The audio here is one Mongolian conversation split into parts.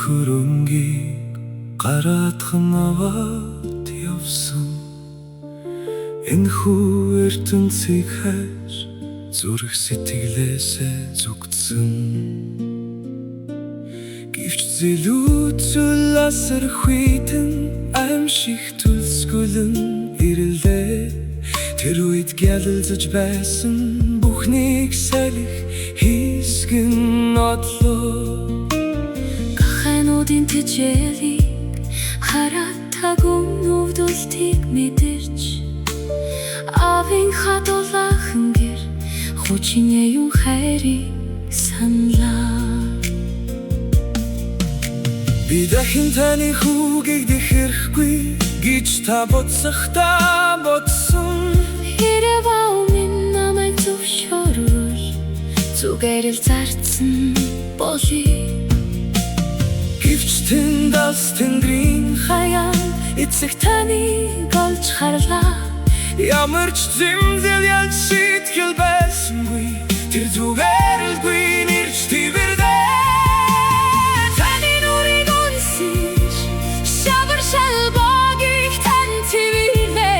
хөрөнгийг гараадхан аваад явсан. Энэхүү ертөнцийг хайж зүрх сэтгэлээсээ зүгтсэн. Гэвч зэлүүцэл асархуйтэн аимшиг төлсгөлн ирлээ. Тэр үед гялалзаж байсан бүхнийг салих хийсгэн одлоо. Гахайнуудын тэжээлийг хараад тагум нүвдүүлтийг мэдэрч авийн хадуулахан гэр хүчинээ yung хайрыг санлаа. Би дахин таны хүүгийг дэхэрэхгүй гэж та бодсохдаа бодсон. Хэрвээ минь намайг зөвшөөрвөл зүгээр л зарцсан болъё. Гэвч тэндээс тэнгэрийн Хаяа эцэг таныг олж харлаа. ямар ч зэмзэл ялж сэтгэл байсангүй. Тэр зүгээр л гүйнэрч твэрдээ. Таны нүрийг унсиж шавар шалбагийг тань твэрнэ.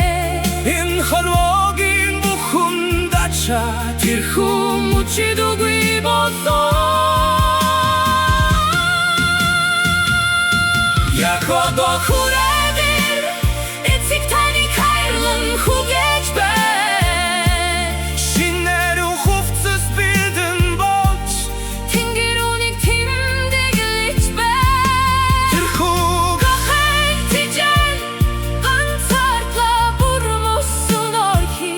Энэ холвогийн бүхэнд ачаа тэр хүмүүчид үгүй болоо. Яг одоо хүрээдэр эцэг таныг хайрлан хүгэж бай. Шинээр хувцас бэлдэн болж Тэнгэр үнийг тэмдэглэж бай. тэр хүүг Гахай тижэн ганцаардлаа бүр мөсөн орхи.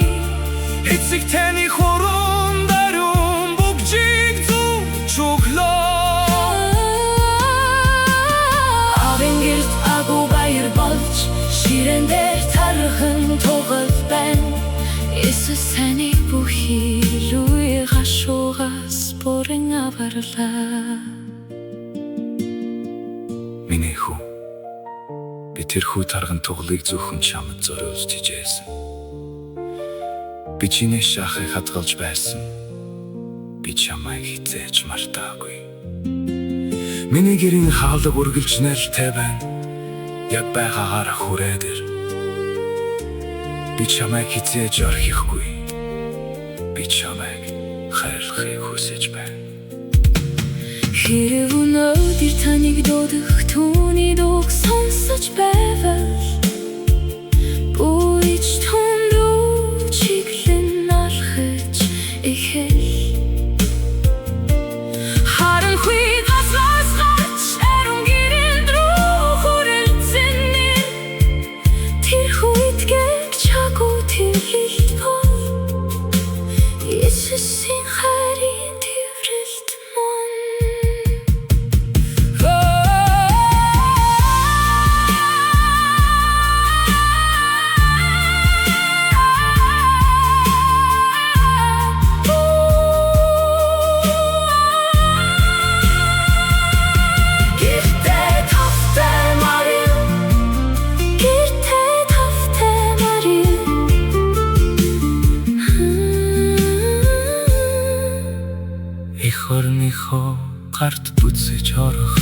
эцэг таны хурун даруун бүгжийг зүгж өглөө. Авэнгэрт агуу баяр болж ширэн дээр тархан тугал байна. Иесус таны бүхий рүү гашуугаас бүрэн аварлаа. Миний хүү, би тэр хүү тарган туглыг зөвхөн чамд зориулж хижээсэн. Би чиний шахыг хадгалж байсан. Би чамайг хизээж мартаагүй. Миний гэрийн хаалга үргэлж нэртэй байна. Яг байгаагаар хүрээдэр би чамайг хизээж орхихгүй. Би чамайг хайрлахыг хүсэж байна. Хэрв өнөөдөр таныг дуудах түүний дууг сонсож байвал бүич тун руу чиглэн алхаж ихэл. Харанхуй гаслаас гарч ариун гэрэл рүү хүрэлцэн нэр. Тэр үед гэг чагуу тэлэлгөө. Иесусийн хайрын тэврэлт мөн. Эх орныхоо гарт бүцэж орох